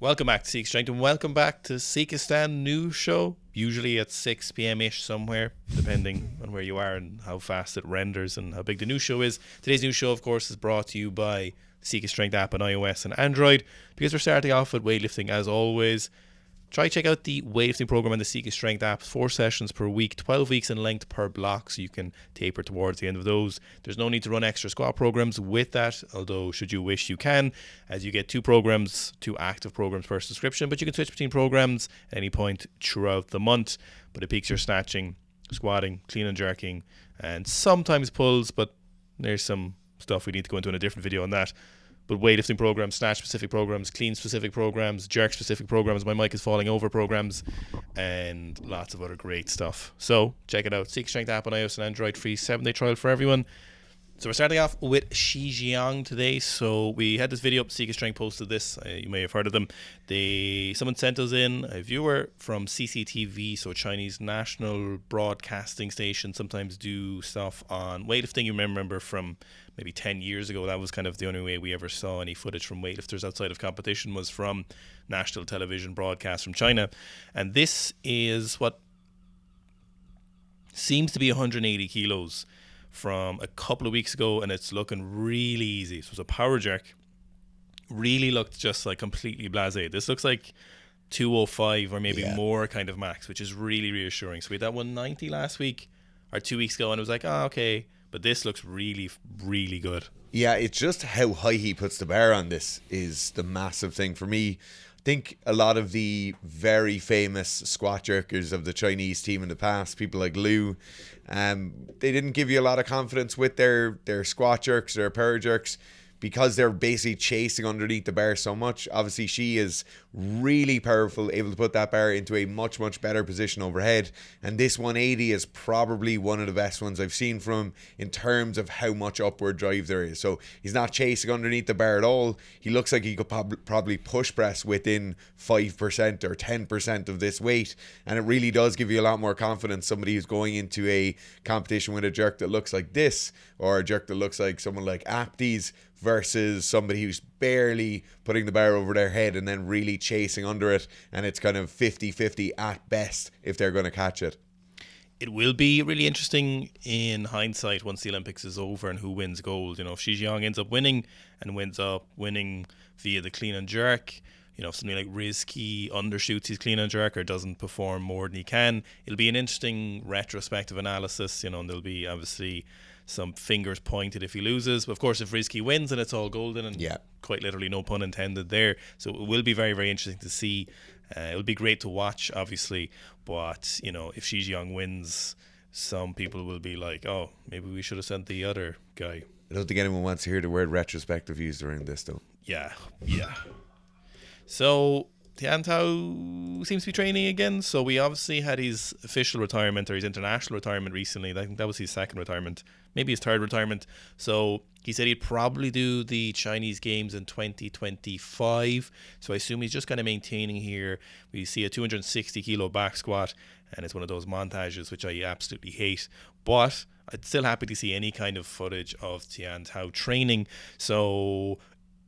Welcome back to Sika Strength and welcome back to Sika Stand news show, usually at 6 p.m-ish somewhere, depending on where you are and how fast it renders and how big the news show is. Today's news show, of course, is brought to you by the Sika Strength app on iOS and Android. Because we're starting off with weightlifting as always, try check out the weightlifting program on the Sika Strength app. 4 sessions per week, 12 weeks in length per block, so you can taper towards the end of those. There's no need to run extra squat programs with that, although should you wish you can, as you get 2 active programs per subscription, but you can switch between programs at any point throughout the month. But it peaks your snatching, squatting, clean and jerking, and sometimes pulls, but there's some stuff we need to go into in a different video on that. But weightlifting programs, snatch specific programs, clean specific programs, jerk specific programs, my mic is falling over programs, and lots of other great stuff. So check it out. Sika Strength app on iOS and Android, free 7-day trial for everyone. So we're starting off with Xinjiang today. So we had this video up. Sika Strength posted this. You may have heard of them. Someone sent us in a viewer from CCTV, so Chinese national broadcasting station. Sometimes do stuff on weightlifting. You remember from maybe 10 years ago, that was kind of the only way we ever saw any footage from weightlifters outside of competition, was from national television broadcasts from China. And this is what seems to be 180 kilos from a couple of weeks ago, and it's looking really easy. So it's a power jerk. Really looked just like completely blasé. This looks like 205 or maybe more kind of max, which is really reassuring. So we had that 190 last week or 2 weeks ago, and it was like, okay. But this looks really, really good. Yeah, it's just how high he puts the bar on this is the massive thing for me. I think a lot of the very famous squat jerkers of the Chinese team in the past, people like Liu, they didn't give you a lot of confidence with their squat jerks, their power jerks, because they're basically chasing underneath the bar so much. Obviously, she is really powerful, able to put that bar into a much, much better position overhead. And this 180 is probably one of the best ones I've seen from him in terms of how much upward drive there is. So he's not chasing underneath the bar at all. He looks like he could probably push press within 5% or 10% of this weight. And it really does give you a lot more confidence. Somebody who's going into a competition with a jerk that looks like this, or a jerk that looks like someone like Aptes, versus somebody who's barely putting the bar over their head and then really chasing under it, and it's kind of 50-50 at best if they're going to catch it. It will be really interesting in hindsight once the Olympics is over and who wins gold. You know, if Xinjiang ends up winning and ends up winning via the clean and jerk, you know, if something like Rizky undershoots his clean and jerk or doesn't perform more than he can, it'll be an interesting retrospective analysis, you know, and there'll be obviously some fingers pointed if he loses. But of course, if Rizky wins, and it's all golden, and quite literally no pun intended there. So it will be very, very interesting to see. It'll be great to watch, obviously. But, you know, if Xinjiang wins, some people will be like, oh, maybe we should have sent the other guy. I don't think anyone wants to hear the word retrospective used during this, though. Yeah. So Tian To seems to be training again. So we obviously had his official retirement or his international retirement recently. I think that was his second retirement, maybe his third retirement. So he said he'd probably do the Chinese Games in 2025. So I assume he's just kind of maintaining here. We see a 260 kilo back squat, and it's one of those montages which I absolutely hate. But I'm still happy to see any kind of footage of Tian To training. So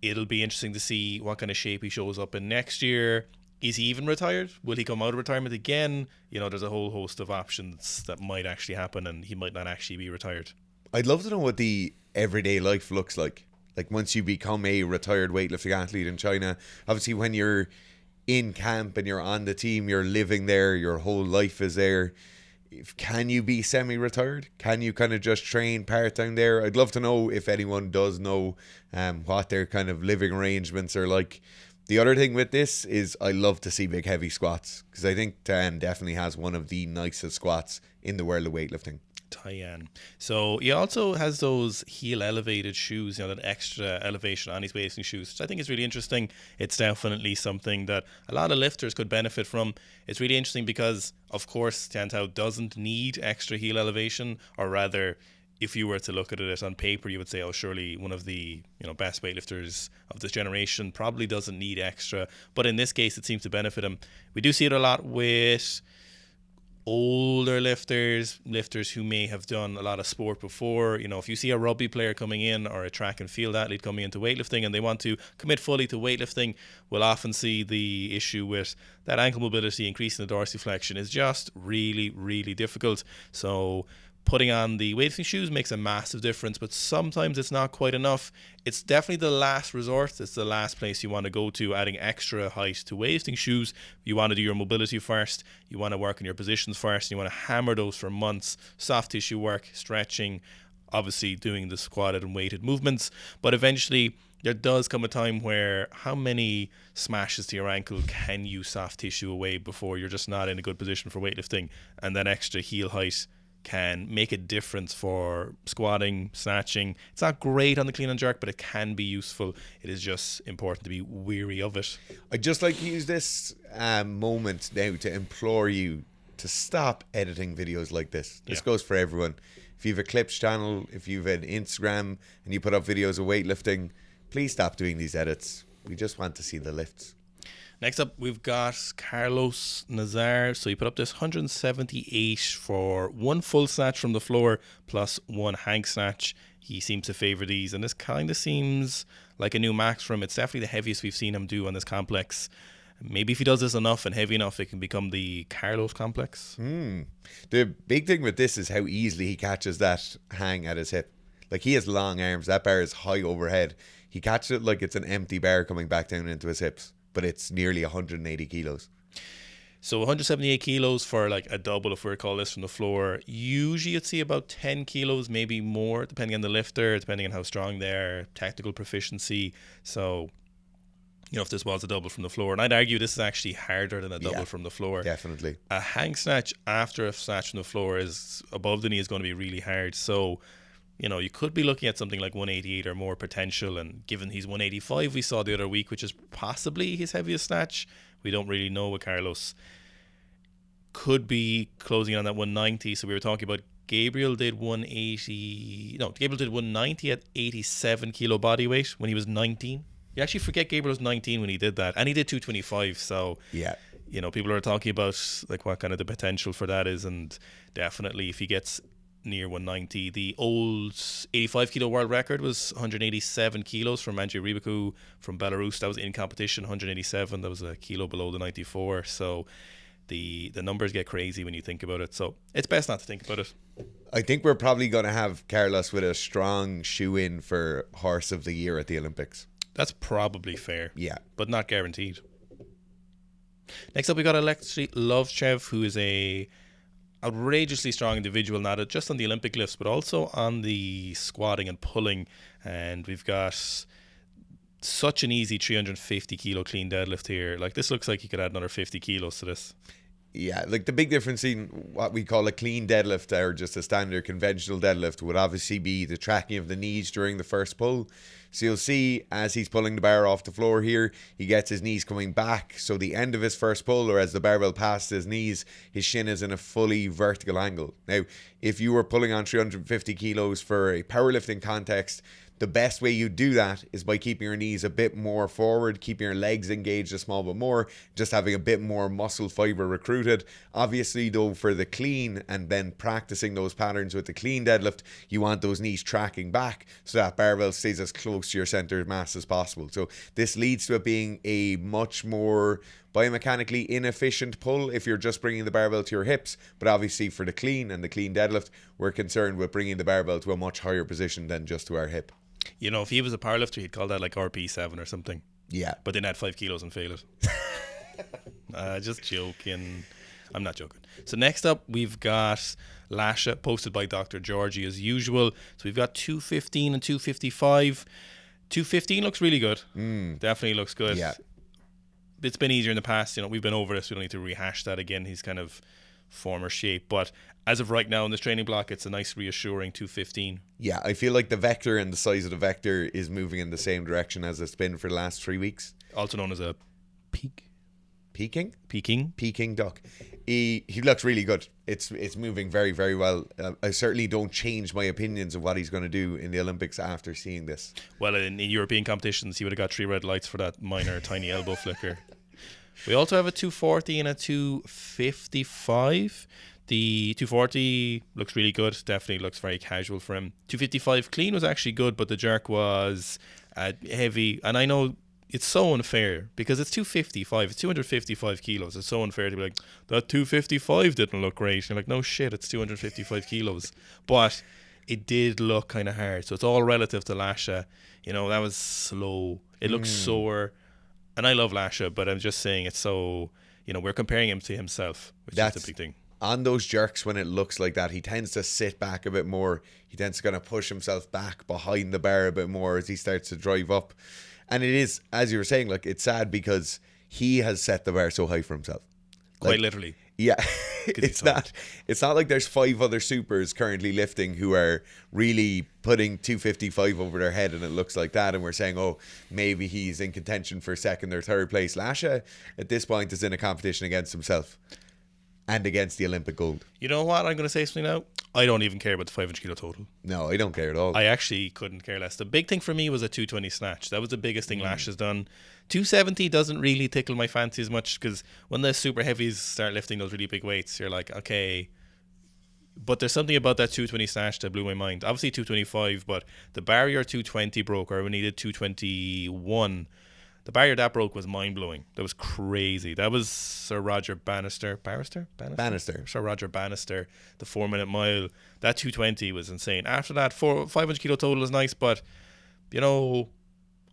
it'll be interesting to see what kind of shape he shows up in next year. Is he even retired? Will he come out of retirement again? You know, there's a whole host of options that might actually happen, and he might not actually be retired. I'd love to know what the everyday life looks like. Like once you become a retired weightlifting athlete in China, obviously when you're in camp and you're on the team, you're living there, your whole life is there. Can you be semi-retired? Can you kind of just train part-time there? I'd love to know if anyone does know what their kind of living arrangements are like. The other thing with this is I love to see big heavy squats, because I think Tan definitely has one of the nicest squats in the world of weightlifting. Tian. So he also has those heel elevated shoes, you know, that extra elevation on his weightlifting shoes, which I think is really interesting. It's definitely something that a lot of lifters could benefit from. It's really interesting because, of course, Tian To doesn't need extra heel elevation, or rather, if you were to look at it on paper, you would say, oh, surely one of the, you know, best weightlifters of this generation probably doesn't need extra. But in this case, it seems to benefit him. We do see it a lot with older lifters who may have done a lot of sport before. You know, if you see a rugby player coming in or a track and field athlete coming into weightlifting and they want to commit fully to weightlifting, we'll often see the issue with that ankle mobility, increasing the dorsiflexion is just really, really difficult. So putting on the weightlifting shoes makes a massive difference, but sometimes it's not quite enough. It's definitely the last resort. It's the last place you want to go to, adding extra height to weightlifting shoes. You want to do your mobility first. You want to work on your positions first. You want to hammer those for months. Soft tissue work, stretching, obviously doing the squatted and weighted movements. But eventually there does come a time where how many smashes to your ankle can you soft tissue away before you're just not in a good position for weightlifting? And that extra heel height can make a difference for squatting, snatching. It's not great on the clean and jerk, but it can be useful. It is just important to be weary of it. I'd just like to use this moment now to implore you to stop editing videos like this. This goes for everyone. If you have a clips channel, if you have an Instagram and you put up videos of weightlifting, please stop doing these edits. We just want to see the lifts. Next up, we've got Karlos Nasar. So he put up this 178 for one full snatch from the floor plus one hank snatch. He seems to favour these, and this kind of seems like a new max for him. It's definitely the heaviest we've seen him do on this complex. Maybe if he does this enough and heavy enough, it can become the Karlos complex. The big thing with this is how easily he catches that hang at his hip. Like, he has long arms. That bar is high overhead. He catches it like it's an empty bar coming back down into his hips. But it's nearly 180 kilos. So 178 kilos for like a double, if we call this from the floor. Usually you'd see about 10 kilos, maybe more, depending on the lifter, depending on how strong they are, technical proficiency. So, you know, if this was a double from the floor, and I'd argue this is actually harder than a double from the floor. Definitely. A hang snatch after a snatch from the floor is above the knee is going to be really hard. So, you know, you could be looking at something like 188 or more potential, and given he's 185 we saw the other week, which is possibly his heaviest snatch, we don't really know with Karlos. Could be closing on that 190. So we were talking about Gabriel did 190 at 87 kilo body weight when he was 19. You actually forget Gabriel was 19 when he did that, and he did 225. So yeah, you know, people are talking about like what kind of the potential for that is, and definitely if he gets near 190. The old 85 kilo world record was 187 kilos from Andrei Rybaku from Belarus. That was in competition. 187, that was a kilo below the 94. So the numbers get crazy when you think about it, so it's best not to think about it. I think we're probably going to have Karlos with a strong shoe in for Horse of the Year at the Olympics. That's probably fair, yeah, but not guaranteed. Next up we got Aleksey Lovchev, who is a outrageously strong individual, not just on the Olympic lifts but also on the squatting and pulling, and we've got such an easy 350 kilo clean deadlift here. Like, this looks like you could add another 50 kilos to this. Yeah, like the big difference in what we call a clean deadlift or just a standard conventional deadlift would obviously be the tracking of the knees during the first pull. So you'll see as he's pulling the bar off the floor here, he gets his knees coming back. So the end of his first pull, or as the barbell passes his knees, his shin is in a fully vertical angle. Now, if you were pulling on 350 kilos for a powerlifting context, the best way you do that is by keeping your knees a bit more forward, keeping your legs engaged a small bit more, just having a bit more muscle fiber recruited. Obviously, though, for the clean and then practicing those patterns with the clean deadlift, you want those knees tracking back so that barbell stays as close to your center of mass as possible. So this leads to it being a much more biomechanically inefficient pull if you're just bringing the barbell to your hips. But obviously for the clean and the clean deadlift, we're concerned with bringing the barbell to a much higher position than just to our hip. You know, if he was a powerlifter, he'd call that like RP7 or something. Yeah. But then add 5 kilos and fail it. Just joking. I'm not joking. So next up, we've got Lasha, posted by Dr. Georgie as usual. So we've got 215 and 255. 215 looks really good. Definitely looks good. Yeah. It's been easier in the past. You know, we've been over this. We don't need to rehash that again. He's kind of former shape. But as of right now in this training block, it's a nice reassuring 215. Yeah, I feel like the vector and the size of the vector is moving in the same direction as it's been for the last 3 weeks. Also known as a Peking duck. He looks really good. It's moving very, very well. I certainly don't change my opinions of what he's going to do in the Olympics after seeing this. Well, in European competitions, he would have got 3 red lights for that minor tiny elbow flicker. We also have a 240 and a 255. The 240 looks really good. Definitely looks very casual for him. 255 clean was actually good, but the jerk was heavy. And I know it's so unfair because it's 255. It's 255 kilos. It's so unfair to be like, that 255 didn't look great. And you're like, no shit, it's 255 kilos. But it did look kind of hard. So it's all relative to Lasha. You know, that was slow. It looks sore. And I love Lasha, but I'm just saying it's so, you know, we're comparing him to himself, which is the big thing. On those jerks, when it looks like that, he tends to sit back a bit more. He tends to kind of push himself back behind the bar a bit more as he starts to drive up. And it is, as you were saying, like, it's sad because he has set the bar so high for himself. Quite literally. Yeah. It's not like there's 5 other supers currently lifting who are really putting 255 over their head and it looks like that, and we're saying, oh, maybe he's in contention for second or third place. Lasha at this point is in a competition against himself and against the Olympic gold. You know what? I'm going to say something now. I don't even care about the 500 kilo total. No, I don't care at all. I actually couldn't care less. The big thing for me was a 220 snatch. That was the biggest thing Lash has done. 270 doesn't really tickle my fancy as much because when the super heavies start lifting those really big weights, you're like, okay. But there's something about that 220 snatch that blew my mind. Obviously 225, but the barrier 220 broke, or we needed 221. The barrier that broke was mind-blowing. That was crazy. That was Sir Roger Bannister. Sir Roger Bannister, the 4-minute mile. That 220 was insane. After that, 500 kilo total is nice, but, you know,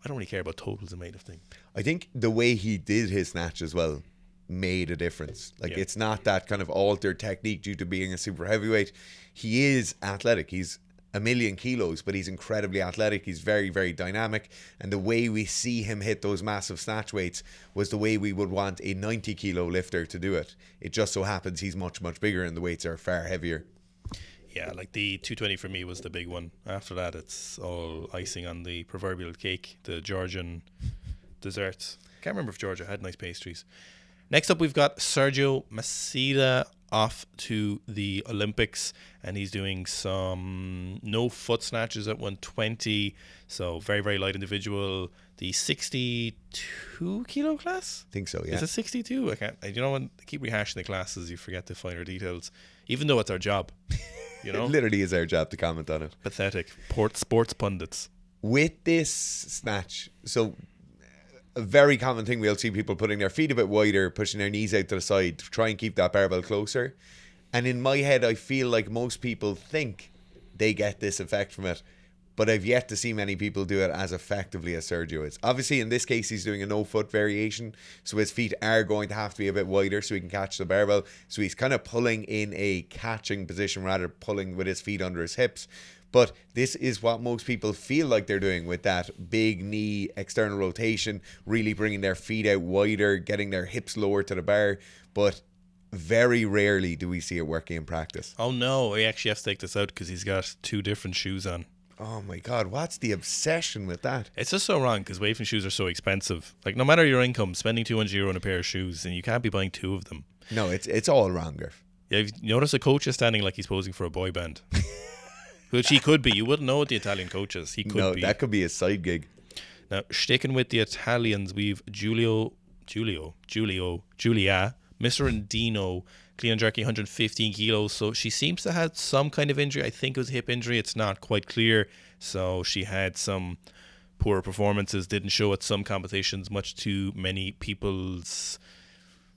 I don't really care about totals in weightlifting. I think the way he did his snatch as well made a difference. Like, it's not that kind of altered technique due to being a super heavyweight. He is athletic. He's 1,000,000 kilos, but he's incredibly athletic. He's very, very dynamic, and the way we see him hit those massive snatch weights was the way we would want a 90 kilo lifter to do it. It just so happens he's much, much bigger and the weights are far heavier. Yeah, like the 220 for me was the big one. After that, it's all icing on the proverbial cake, the Georgian desserts. Can't remember if Georgia had nice pastries. Next up, we've got Sergio Massida off to the Olympics, and he's doing some no foot snatches at 120. So very, very light individual. The 62 kilo class? I think so, yeah. Is it 62? I can't. You know, when I keep rehashing the classes, you forget the finer details, even though it's our job. You know, it literally is our job to comment on it. Pathetic. Sports pundits. With this snatch, so a very common thing, we'll see people putting their feet a bit wider, pushing their knees out to the side to try and keep that barbell closer. And in my head, I feel like most people think they get this effect from it, but I've yet to see many people do it as effectively as Sergio is. Obviously, in this case, he's doing a no-foot variation, so his feet are going to have to be a bit wider so he can catch the barbell. So he's kind of pulling in a catching position rather than pulling with his feet under his hips. But this is what most people feel like they're doing with that big knee external rotation, really bringing their feet out wider, getting their hips lower to the bar. But very rarely do we see it working in practice. Oh no, he actually has to take this out because he's got 2 different shoes on. Oh my God, what's the obsession with that? It's just so wrong because weightlifting shoes are so expensive. Like, no matter your income, spending €200 on a pair of shoes, and you can't be buying 2 of them. No, it's all wrong, Garth. Yeah, you've noticed a coach is standing like he's posing for a boy band. Which he could be. You wouldn't know with the Italian coaches. He could be. No, that could be a side gig. Now, sticking with the Italians, we've Giulia Miserendino, clean and jerky, 115 kilos. So she seems to have some kind of injury. I think it was a hip injury. It's not quite clear. So she had some poor performances, didn't show at some competitions, much to many people's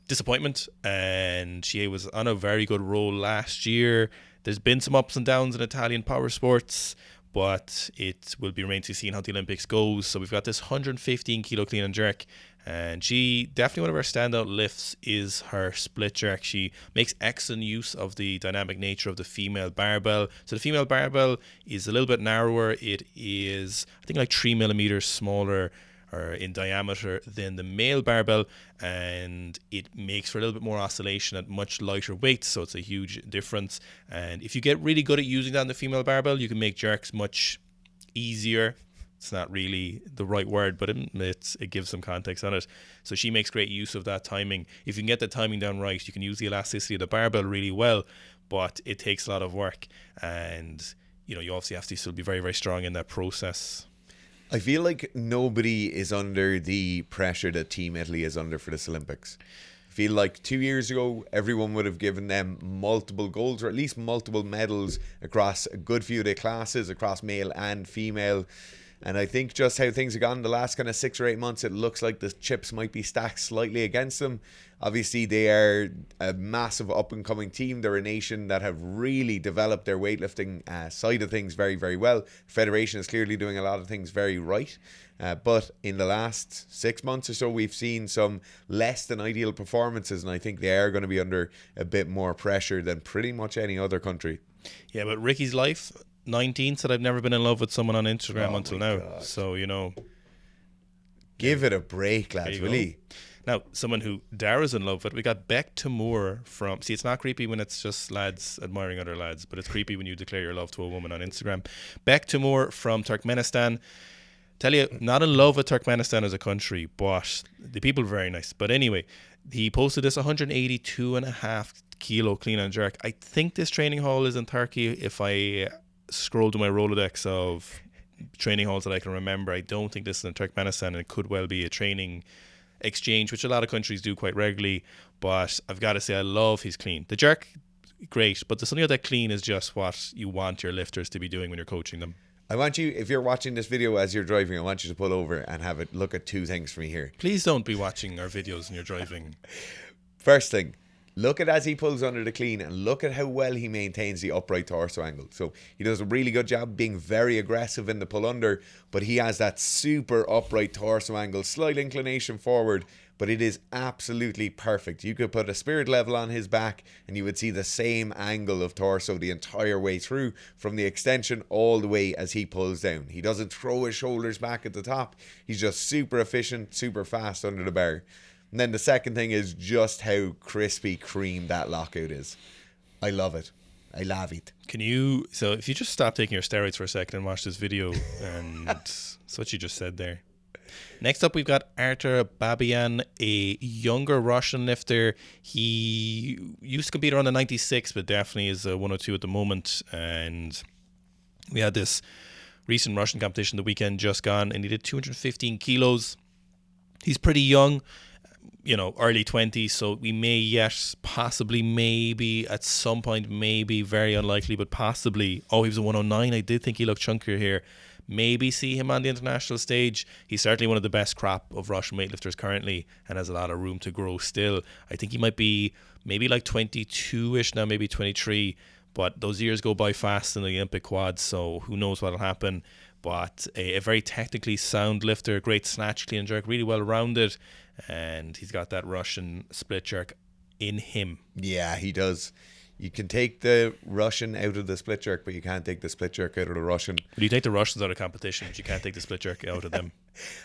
disappointment. And she was on a very good roll last year. There's been some ups and downs in Italian power sports, but it will be remain to be seen how the Olympics goes. So we've got this 115 kilo clean and jerk, and she definitely, one of her standout lifts is her split jerk. She makes excellent use of the dynamic nature of the female barbell. So the female barbell is a little bit narrower. It is, I think, like 3 millimeters smaller or in diameter than the male barbell, and it makes for a little bit more oscillation at much lighter weights, so it's a huge difference. And if you get really good at using that in the female barbell, you can make jerks much easier. It's not really the right word, but it gives some context on it. So she makes great use of that timing. If you can get the timing down right, you can use the elasticity of the barbell really well, but it takes a lot of work, and you know, you obviously have to still be very, very strong in that process. I feel like nobody is under the pressure that Team Italy is under for this Olympics. feel like 2 years ago, everyone would have given them multiple golds or at least multiple medals across a good few of their classes, across male and female. And I think just how things have gone in the last kind of 6 or 8 months, it looks like the chips might be stacked slightly against them. Obviously, they are a massive up-and-coming team. They're a nation that have really developed their weightlifting side of things very, very well. The Federation is clearly doing a lot of things very right. But in the last 6 months or so, we've seen some less than ideal performances, and I think they are going to be under a bit more pressure than pretty much any other country. Yeah, but Ricky's life, 19, said I've never been in love with someone on Instagram until now. God. So, you know. Give it a break, lads, will you? Now, someone who Dara's in love with, we got Beck Tamur from... See, it's not creepy when it's just lads admiring other lads, but it's creepy when you declare your love to a woman on Instagram. Beck Tamur from Turkmenistan. Tell you, not in love with Turkmenistan as a country, but the people are very nice. But anyway, he posted this 182.5 kilo clean and jerk. I think this training hall is in Turkey. If I scroll to my Rolodex of training halls that I can remember, I don't think this is in Turkmenistan, and it could well be a training exchange, which a lot of countries do quite regularly. But I've got to say, I love his clean. The jerk, great, but the something about that clean is just what you want your lifters to be doing when you're coaching them. I want you, if you're watching this video as you're driving, I want you to pull over and have a look at 2 things for me here. Please don't be watching our videos when you're driving. First thing, look at as he pulls under the clean and look at how well he maintains the upright torso angle. So he does a really good job being very aggressive in the pull under, but he has that super upright torso angle, slight inclination forward, but it is absolutely perfect. You could put a spirit level on his back and you would see the same angle of torso the entire way through, from the extension all the way as he pulls down. He doesn't throw his shoulders back at the top. He's just super efficient, super fast under the bar. And then the second thing is just how crispy cream that lockout is. I love it. I love it. So if you just stop taking your steroids for a second and watch this video, and that's what you just said there. Next up, we've got Artur Babayan, a younger Russian lifter. He used to compete around the 96, but definitely is a 102 at the moment. And we had this recent Russian competition the weekend just gone, and he did 215 kilos. He's pretty young, you know, early 20s, so we may yet possibly, maybe at some point, maybe very unlikely, but possibly. Oh, he was a 109. I did think he looked chunkier here. Maybe see him on the international stage. He's certainly one of the best crop of Russian weightlifters currently and has a lot of room to grow still. I think he might be maybe like 22-ish now, maybe 23, but those years go by fast in the Olympic quads, so who knows what'll happen. But a very technically sound lifter, great snatch, clean and jerk, really well rounded, and he's got that Russian split jerk in him. Yeah, he does. You can take the Russian out of the split jerk, but you can't take the split jerk out of the Russian. But you take the Russians out of competition, but you can't take the split jerk out of them.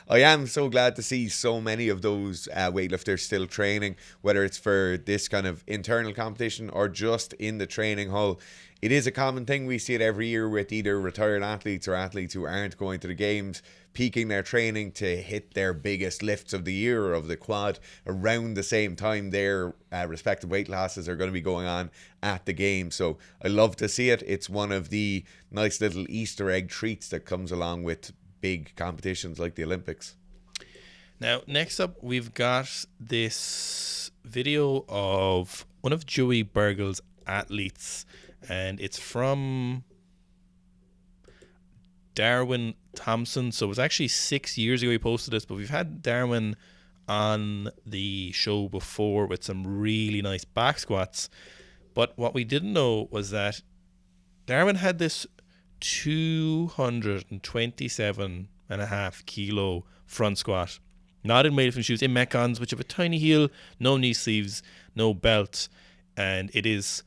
I am so glad to see so many of those weightlifters still training, whether it's for this kind of internal competition or just in the training hall. It is a common thing. We see it every year with either retired athletes or athletes who aren't going to the games, peaking their training to hit their biggest lifts of the year or of the quad around the same time their respective weight classes are going to be going on at the game. So I love to see it. It's one of the nice little Easter egg treats that comes along with big competitions like the Olympics. Now, next up, we've got this video of one of Joey Bergel's athletes, and it's from Darwin Thompson. So it was actually 6 years ago he posted this, but we've had Darwin on the show before with some really nice back squats. But what we didn't know was that Darwin had this 227.5 kilo front squat, not in weightlifting shoes, in Metcons, which have a tiny heel, no knee sleeves, no belt, and it is,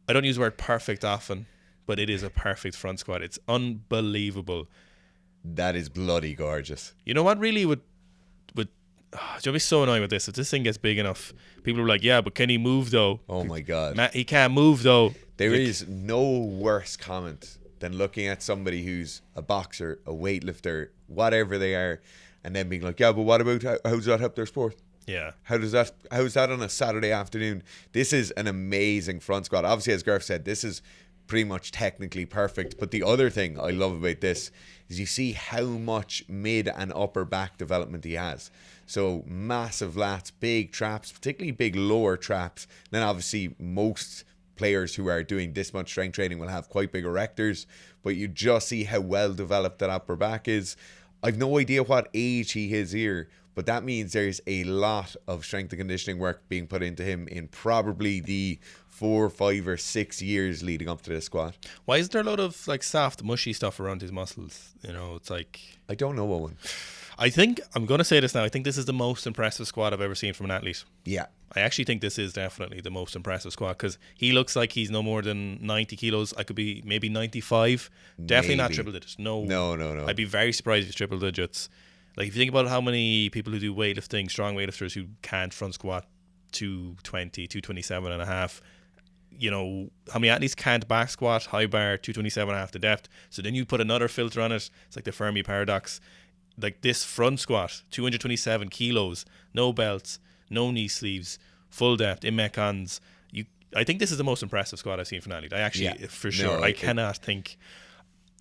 I don't use the word perfect often, but it is a perfect front squat. It's unbelievable. That is bloody gorgeous. You know what really would you'll be so annoying with this. If this thing gets big enough, people are like, yeah, but can he move though? Oh my God. He can't move though. There is no worse comment than looking at somebody who's a boxer, a weightlifter, whatever they are, and then being like, yeah, but what about, how does that help their sport? Yeah. How's that on a Saturday afternoon? This is an amazing front squat. Obviously, as Gareth said, this is pretty much technically perfect. But the other thing I love about this is you see how much mid and upper back development he has. So massive lats, big traps, particularly big lower traps. Then obviously most players who are doing this much strength training will have quite big erectors, but you just see how well developed that upper back is. I've no idea what age he is here, but that means there's a lot of strength and conditioning work being put into him in probably the 4, 5 or 6 years leading up to this squat. Why is there a lot of like soft, mushy stuff around his muscles? You know, it's like... I don't know, Owen. I think, I'm going to say this now, I think this is the most impressive squat I've ever seen from an athlete. Yeah. I actually think this is definitely the most impressive squat because he looks like he's no more than 90 kilos. I could be maybe 95. Definitely not triple digits. No. I'd be very surprised if it's triple digits. Like if you think about how many people who do weightlifting, strong weightlifters who can't front squat 220, 227 and a half, you know, how many athletes can't back squat, high bar, 227 and a half the depth. So then you put another filter on it. It's like the Fermi paradox. Like this front squat, 227 kilos, no belts, no knee sleeves, full depth, in metcons. I think this is the most impressive squat I've seen from an athlete. I actually, for sure, I cannot think.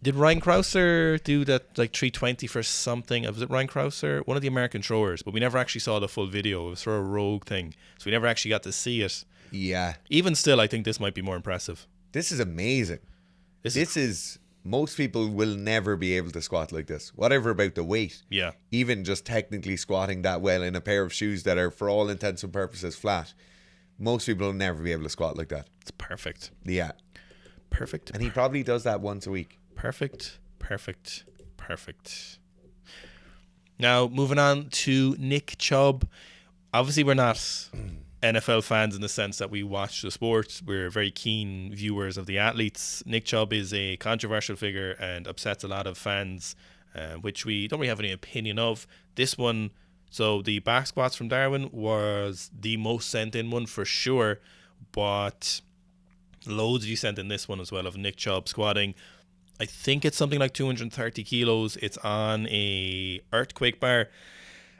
Did Ryan Krauser do that like 320 for something? Was it Ryan Krauser? One of the American throwers, but we never actually saw the full video. It was for a rogue thing, so we never actually got to see it. Yeah. Even still, I think this might be more impressive. This is amazing. This is most people will never be able to squat like this. Whatever about the weight. Yeah. Even just technically squatting that well in a pair of shoes that are, for all intents and purposes, flat. Most people will never be able to squat like that. It's perfect. Yeah. Perfect. And he probably does that once a week. Perfect. Now, moving on to Nick Chubb. Obviously, we're not NFL fans in the sense that we watch the sport. We're very keen viewers of the athletes. Nick Chubb is a controversial figure and upsets a lot of fans, which we don't really have any opinion of. This one, so the back squats from Darwin was the most sent in one for sure, but loads of you sent in this one as well of Nick Chubb squatting. I think it's something like 230 kilos. It's on a Earthquake bar.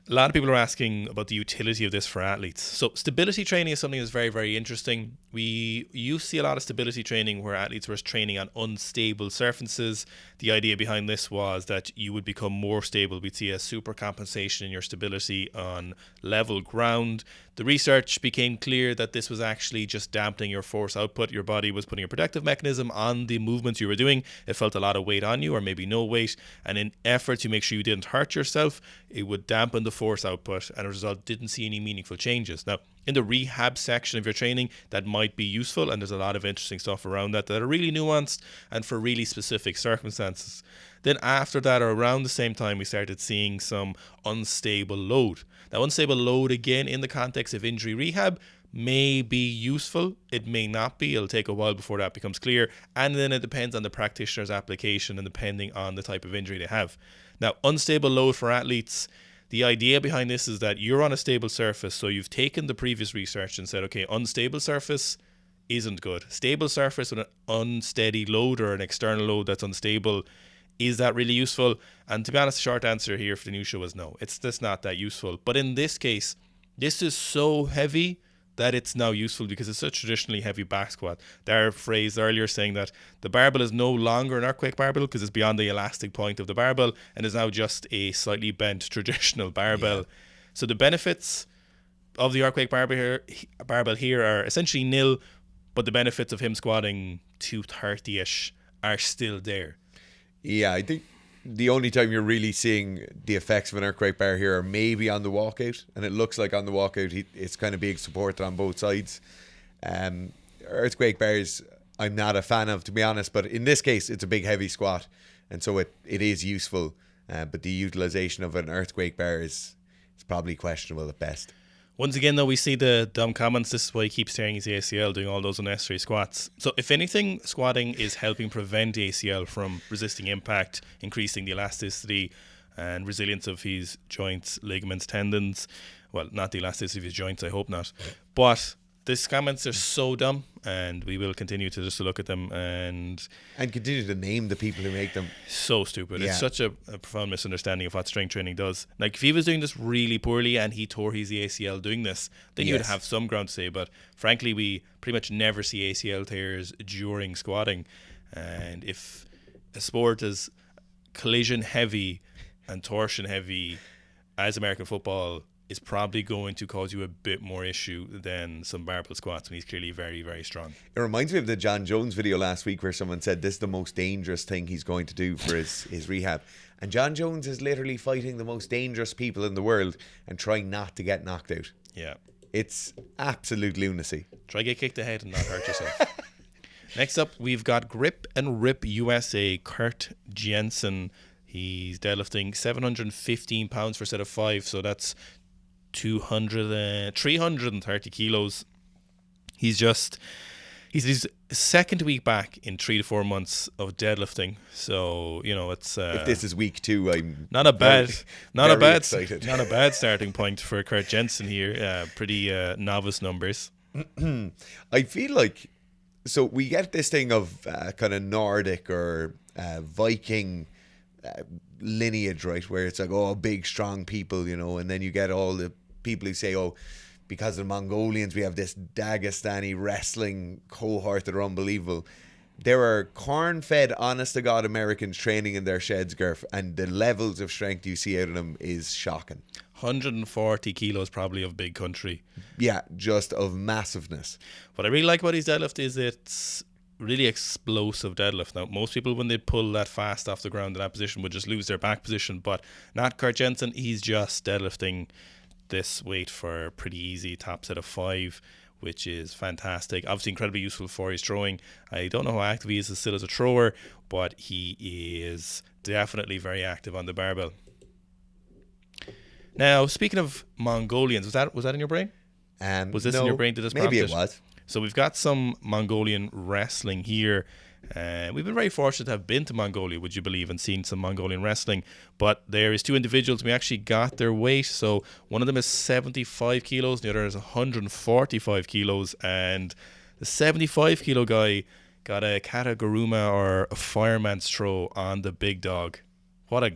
A lot of people are asking about the utility of this for athletes. So stability training is something that's very, very interesting. We used to see a lot of stability training where athletes were training on unstable surfaces. The idea behind this was that you would become more stable. We'd see a super compensation in your stability on level ground. The research became clear that this was actually just dampening your force output. Your body was putting a protective mechanism on the movements you were doing. It felt a lot of weight on you, or maybe no weight. And in effort to make sure you didn't hurt yourself, it would dampen the force output, and as a result, didn't see any meaningful changes. Now, in the rehab section of your training, that might be useful, and there's a lot of interesting stuff around that are really nuanced and for really specific circumstances. Then after that, or around the same time, we started seeing some unstable load. Now, unstable load, again, in the context of injury rehab, may be useful. It may not be. It'll take a while before that becomes clear. And then it depends on the practitioner's application and depending on the type of injury they have. Now, unstable load for athletes, the idea behind this is that you're on a stable surface. So you've taken the previous research and said, okay, unstable surface isn't good. Stable surface with an unsteady load or an external load that's unstable, is that really useful? And to be honest, the short answer here for the new show is no. It's just not that useful. But in this case, this is so heavy that it's now useful because it's a traditionally heavy back squat. Their phrase earlier saying that the barbell is no longer an earthquake barbell because it's beyond the elastic point of the barbell and is now just a slightly bent traditional barbell. Yeah. So the benefits of the earthquake barbell here are essentially nil, but the benefits of him squatting 230-ish are still there. Yeah, I think the only time you're really seeing the effects of an earthquake bar here are maybe on the walkout, and it looks like on the walkout it's kind of being supported on both sides. Earthquake bars I'm not a fan of, to be honest, but in this case it's a big heavy squat, and so it is useful, but the utilization of an earthquake bar is probably questionable at best. Once again, though, we see the dumb comments. This is why he keeps tearing his ACL, doing all those unnecessary squats. So if anything, squatting is helping prevent ACL from resisting impact, increasing the elasticity and resilience of his joints, ligaments, tendons. Well, not the elasticity of his joints, I hope not. But these comments are so dumb, and we will continue to just look at them and continue to name the people who make them. So stupid. Yeah. It's such a profound misunderstanding of what strength training does. Like, if he was doing this really poorly and he tore his ACL doing this, then you would have some ground to say. But frankly, we pretty much never see ACL tears during squatting. And if a sport is collision heavy and torsion heavy as American football is probably going to cause you a bit more issue than some barbell squats when he's clearly very, very strong. It reminds me of the John Jones video last week where someone said this is the most dangerous thing he's going to do for his rehab. And John Jones is literally fighting the most dangerous people in the world and trying not to get knocked out. Yeah. It's absolute lunacy. Try get kicked ahead and not hurt yourself. Next up, we've got Grip and Rip USA, Kurt Jensen. He's deadlifting 715 pounds for a set of 5, so that's 330 kilos. He's his second week back in 3 to 4 months of deadlifting. So, it's if this is week 2, I'm not a bad excited. Not a bad starting point for Kurt Jensen here. Pretty novice numbers. I feel like, so we get this thing of kind of Nordic or Viking lineage, right, where it's like, oh, big strong people, and then you get all the people who say, oh, because of the Mongolians we have this Dagestani wrestling cohort that are unbelievable. There are corn-fed, honest-to-God Americans training in their sheds, Gerf, and the levels of strength you see out of them is shocking. 140 kilos probably of big country. Yeah, just of massiveness. What I really like about his deadlift is it's really explosive deadlift. Now, most people, when they pull that fast off the ground in that position, would just lose their back position, but not Kurt Jensen. He's just deadlifting this weight for a pretty easy top set of 5, which is fantastic. Obviously incredibly useful for his throwing. I don't know how active he is still as a thrower, but he is definitely very active on the barbell. Now, speaking of Mongolians, was that in your brain? Was this in your brain? Did this maybe prompt it was. So we've got some Mongolian wrestling here. We've been very fortunate to have been to Mongolia, would you believe, and seen some Mongolian wrestling. But there is 2 individuals, we actually got their weight. So one of them is 75 kilos, the other is 145 kilos. And the 75 kilo guy got a kataguruma, or a fireman's throw, on the big dog. What are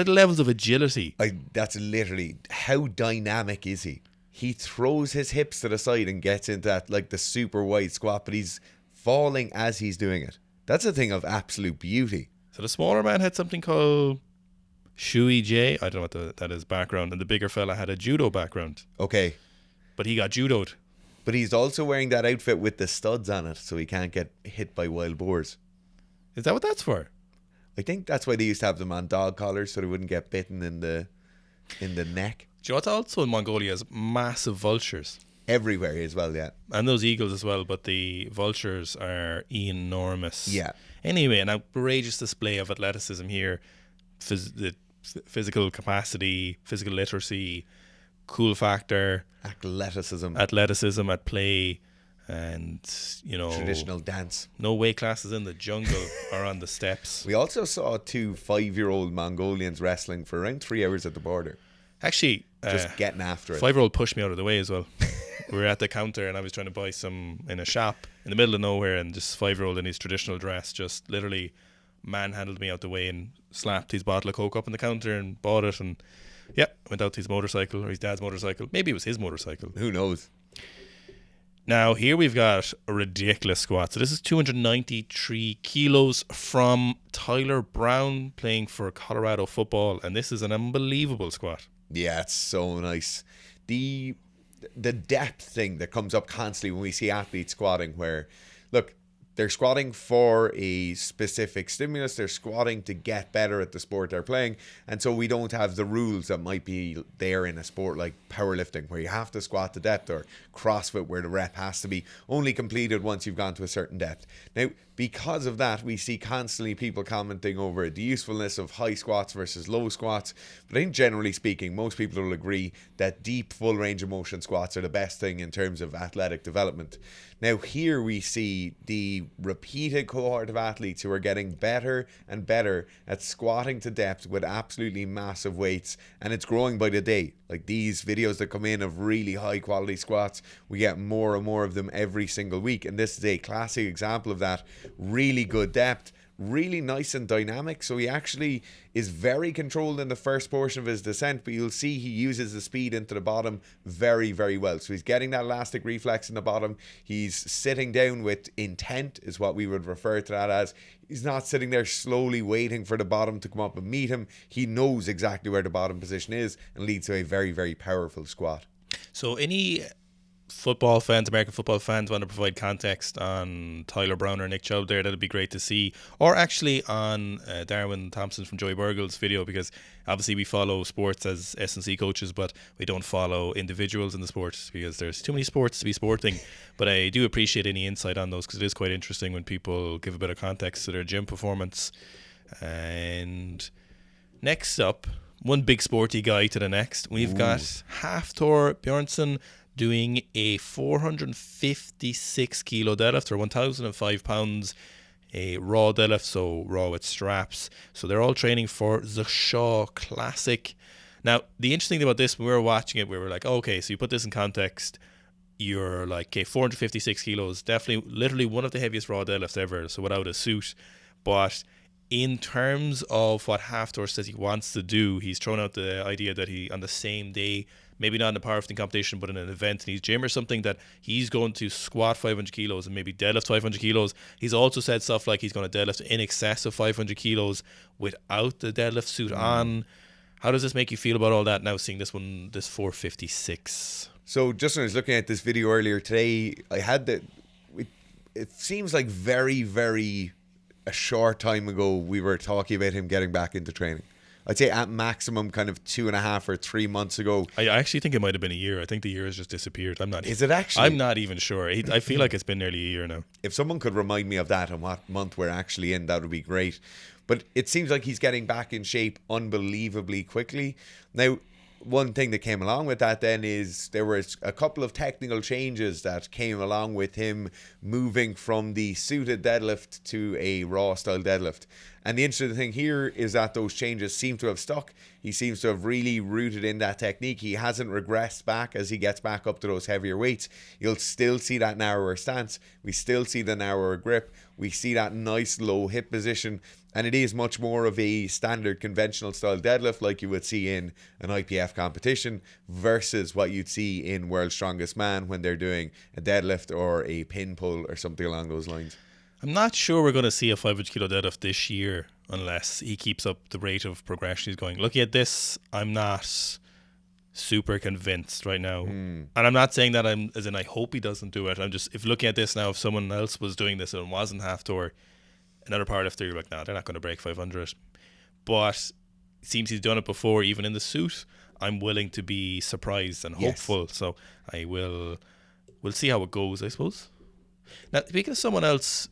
the levels of agility? That's literally, how dynamic is he? He throws his hips to the side and gets into that, like, the super wide squat, but he's falling as he's doing it. That's a thing of absolute beauty. So the smaller man had something called Shui J. I don't know what that is background. And the bigger fella had a judo background. Okay. But he got judoed. But he's also wearing that outfit with the studs on it, so he can't get hit by wild boars. Is that what that's for? I think that's why they used to have them on dog collars, so they wouldn't get bitten in the neck. Do you know what's also in Mongolia is massive vultures? Everywhere as well, yeah. And those eagles as well, but the vultures are enormous. Yeah. Anyway, an outrageous display of athleticism here. The physical capacity, physical literacy, cool factor. Athleticism at play, and, traditional dance. No weight classes in the jungle or on the steps. We also saw 2 5-year-old Mongolians wrestling for around 3 hours at the border. Actually, just getting after it. 5-year-old pushed me out of the way as well. We were at the counter and I was trying to buy some in a shop in the middle of nowhere, and this 5-year-old in his traditional dress just literally manhandled me out the way and slapped his bottle of Coke up on the counter and bought it, and went out to his motorcycle, or his dad's motorcycle. Maybe it was his motorcycle. Who knows? Now, here we've got a ridiculous squat. So this is 293 kilos from Tyler Brown, playing for Colorado football, and this is an unbelievable squat. Yeah, it's so nice. The depth thing that comes up constantly when we see athletes squatting, where, look, they're squatting for a specific stimulus. They're squatting to get better at the sport they're playing. And so we don't have the rules that might be there in a sport like powerlifting, where you have to squat to depth, or CrossFit, where the rep has to be only completed once you've gone to a certain depth. Now, because of that, we see constantly people commenting over the usefulness of high squats versus low squats. But I think generally speaking, most people will agree that deep full range of motion squats are the best thing in terms of athletic development. Now, here we see the repeated cohort of athletes who are getting better and better at squatting to depth with absolutely massive weights, and it's growing by the day. Like, these videos that come in of really high quality squats, we get more and more of them every single week, and this is a classic example of that. Really good depth, really nice and dynamic. So he actually is very controlled in the first portion of his descent, but you'll see he uses the speed into the bottom very, very well. So he's getting that elastic reflex in the bottom. He's sitting down with intent, is what we would refer to that as. He's not sitting there slowly waiting for the bottom to come up and meet him. He knows exactly where the bottom position is and leads to a very, very powerful squat. So any football fans, American football fans, want to provide context on Tyler Brown or Nick Chubb there, that'd be great to see. Or actually on Darwin Thompson from Joey Burgle's video, because obviously we follow sports as S&C coaches, but we don't follow individuals in the sports because there's too many sports to be sporting. But I do appreciate any insight on those, because it is quite interesting when people give a bit of context to their gym performance. And next up, one big sporty guy to the next, we've got HafThor Bjornsson doing a 456 kilo deadlift, or 1,005 pounds, a raw deadlift, so raw with straps. So they're all training for the Shaw Classic. Now, the interesting thing about this, when we were watching it, we were like, okay, so you put this in context, you're like, okay, 456 kilos, definitely, literally one of the heaviest raw deadlifts ever, so without a suit. But in terms of what HafThor says he wants to do, he's thrown out the idea that he, on the same day, maybe not in a powerlifting competition, but in an event in his gym or something, that he's going to squat 500 kilos and maybe deadlift 500 kilos. He's also said stuff like he's going to deadlift in excess of 500 kilos without the deadlift suit on. How does this make you feel about all that now, seeing this 456? So just when I was looking at this video earlier today, I had it seems like very, very a short time ago we were talking about him getting back into training. I'd say at maximum kind of 2.5 or 3 months ago. I actually think it might have been a year. I think the year has just disappeared. Is it actually? I'm not even sure. I feel like it's been nearly a year now. If someone could remind me of that and what month we're actually in, that would be great. But it seems like he's getting back in shape unbelievably quickly. Now, one thing that came along with that then is there was a couple of technical changes that came along with him moving from the suited deadlift to a raw style deadlift. And the interesting thing here is that those changes seem to have stuck. He seems to have really rooted in that technique. He hasn't regressed back as he gets back up to those heavier weights. You'll still see that narrower stance. We still see the narrower grip. We see that nice low hip position. And it is much more of a standard conventional style deadlift like you would see in an IPF competition versus what you'd see in World's Strongest Man when they're doing a deadlift or a pin pull or something along those lines. I'm not sure we're going to see a 500 kilo deadlift this year unless he keeps up the rate of progression he's going. Looking at this, I'm not super convinced right now. And I'm not saying that as in I hope he doesn't do it. I'm just, if looking at this now, if someone else was doing this and wasn't HafThor, another powerlifter, you're like, no, they're not going to break 500. But it seems he's done it before, even in the suit. I'm willing to be surprised and hopeful. So we'll see how it goes, I suppose. Now, speaking of someone else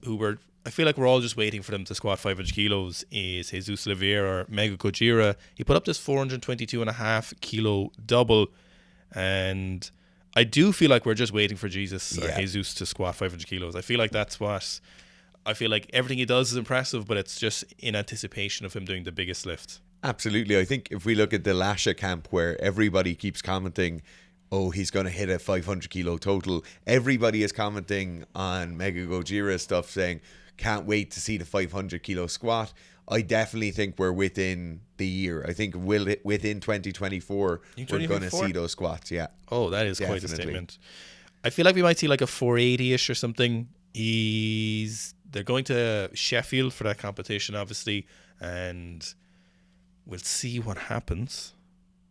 I feel like we're all just waiting for them to squat 500 kilos, is Jesus Oliviera or Mega Gojira. He put up this 422.5 kilo double, and I do feel like we're just waiting for Jesus to squat 500 kilos. I feel like that's what... I feel like everything he does is impressive, but it's just in anticipation of him doing the biggest lift. Absolutely. I think if we look at the Lasha camp where everybody keeps commenting, oh, he's going to hit a 500 kilo total. Everybody is commenting on Mega Gojira stuff saying, can't wait to see the 500 kilo squat. I definitely think we're within the year. I think within 2024, we're going to see those squats. Yeah. Oh, that is definitely quite a statement. I feel like we might see like a 480-ish or something. They're going to Sheffield for that competition, obviously, and we'll see what happens.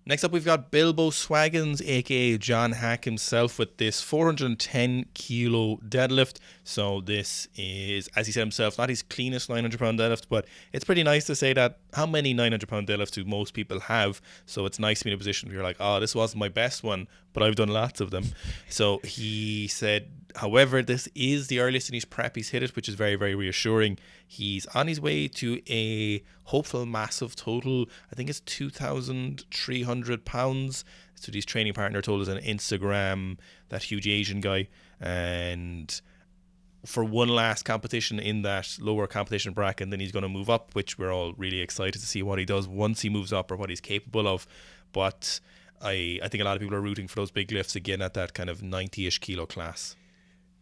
Next up, we've got Bilbo Swaggins, aka John Hack himself, with this 410 kilo deadlift. So this is, as he said himself, not his cleanest 900 pound deadlift, but it's pretty nice to say that how many 900 pound deadlifts do most people have? So it's nice to be in a position where you're like, oh, this wasn't my best one, but I've done lots of them. So he said, however, this is the earliest in his prep he's hit it, which is very, very reassuring. He's on his way to a hopeful massive total. I think it's 2,300 pounds. That's what his training partner told us on Instagram, that huge Asian guy. And for one last competition in that lower competition bracket, and then he's going to move up, which we're all really excited to see what he does once he moves up or what he's capable of. But I think a lot of people are rooting for those big lifts again at that kind of 90-ish kilo class.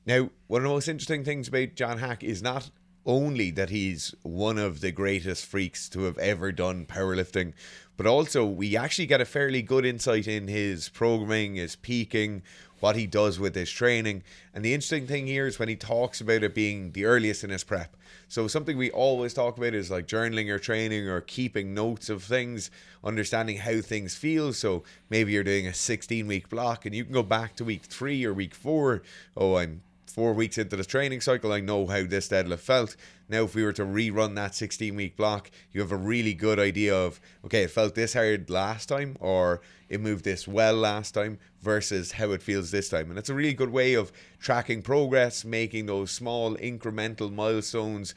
Now, one of the most interesting things about John Hack is not only that he's one of the greatest freaks to have ever done powerlifting, but also we actually get a fairly good insight in his programming, his peaking, what he does with his training. And the interesting thing here is when he talks about it being the earliest in his prep. So something we always talk about is like journaling your training or keeping notes of things, understanding how things feel. So maybe you're doing a 16-week block and you can go back to week 3 or week 4. Oh, I'm 4 weeks into the training cycle, I know how this deadlift felt. Now if we were to rerun that 16-week block, you have a really good idea of, okay, it felt this hard last time, or it moved this well last time, versus how it feels this time. And it's a really good way of tracking progress, making those small incremental milestones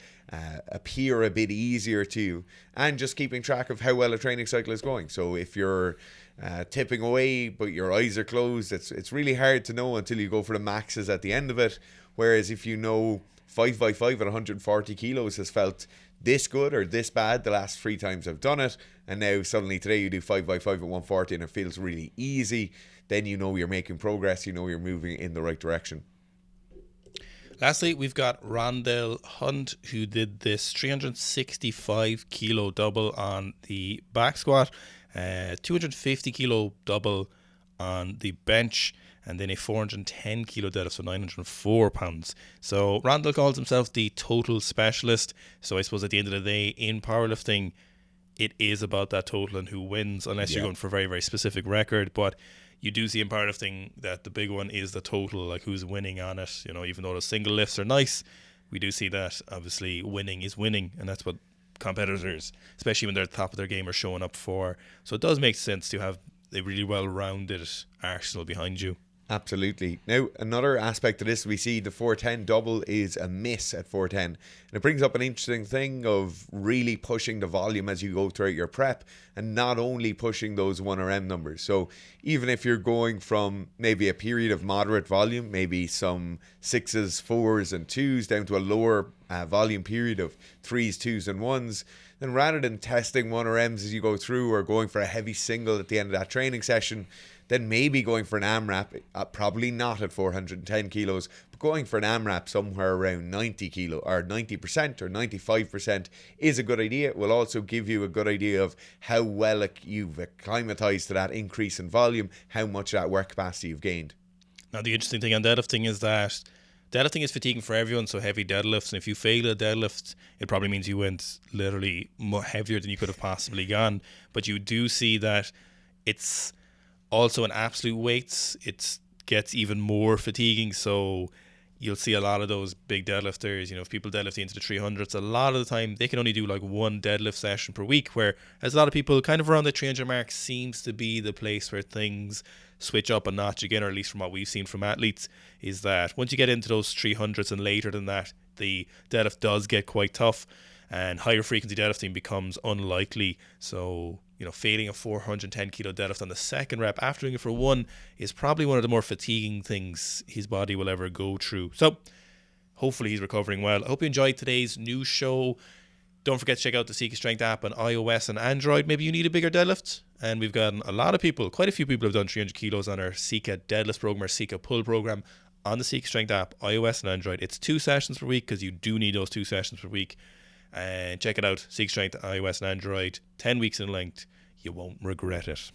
appear a bit easier to you, and just keeping track of how well a training cycle is going. So if you're tipping away but your eyes are closed, it's really hard to know until you go for the maxes at the end of it. Whereas if you know 5x5 at 140 kilos has felt this good or this bad the last 3 times I've done it, and now suddenly today you do 5x5 at 140 and it feels really easy, then you know you're making progress, you know you're moving in the right direction. Lastly, we've got Rondell Hunt, who did this 365 kilo double on the back squat, 250 kilo double on the bench, and then a 410 kilo deadlift, so 904 pounds. So Rondell calls himself the total specialist. So I suppose at the end of the day, in powerlifting, it is about that total and who wins, unless you're going for a very, very specific record. But you do see in powerlifting that the big one is the total, like who's winning on it. You know, even though the single lifts are nice, we do see that obviously winning is winning, and that's what competitors, especially when they're at the top of their game, are showing up for. So it does make sense to have a really well-rounded arsenal behind you. Absolutely. Now, another aspect of this, we see the 410 double is a miss at 410. And it brings up an interesting thing of really pushing the volume as you go throughout your prep, and not only pushing those 1RM numbers. So even if you're going from maybe a period of moderate volume, maybe some 6s, 4s and 2s, down to a lower volume period of 3s, 2s and 1s, then rather than testing 1RMs as you go through or going for a heavy single at the end of that training session, then maybe going for an AMRAP, probably not at 410 kilos, but going for an AMRAP somewhere around 90 kilo or 90% or 95% is a good idea. It will also give you a good idea of how well you've acclimatized to that increase in volume, how much of that work capacity you've gained. Now, the interesting thing on deadlifting is that deadlifting is fatiguing for everyone, so heavy deadlifts, and if you fail a deadlift, it probably means you went literally more heavier than you could have possibly gone. But you do see that it's also in absolute weights, it gets even more fatiguing. So you'll see a lot of those big deadlifters, you know, if people deadlift into the 300s, a lot of the time they can only do like one deadlift session per week, whereas a lot of people kind of around the 300 mark seems to be the place where things switch up a notch again, or at least from what we've seen from athletes, is that once you get into those 300s and later than that, the deadlift does get quite tough and higher frequency deadlifting becomes unlikely. So, you know, failing a 410 kilo deadlift on the second rep after doing it for one is probably one of the more fatiguing things his body will ever go through. So hopefully he's recovering well. I hope you enjoyed today's new show. Don't forget to check out the Sika Strength app on iOS and Android. Maybe you need a bigger deadlift. And we've gotten a lot of people, quite a few people have done 300 kilos on our Sika deadlift program, or Sika pull program on the Sika Strength app, iOS and Android. It's 2 sessions per week because you do need those 2 sessions per week. And check it out, Sika Strength, iOS and Android, 10 weeks in length. You won't regret it.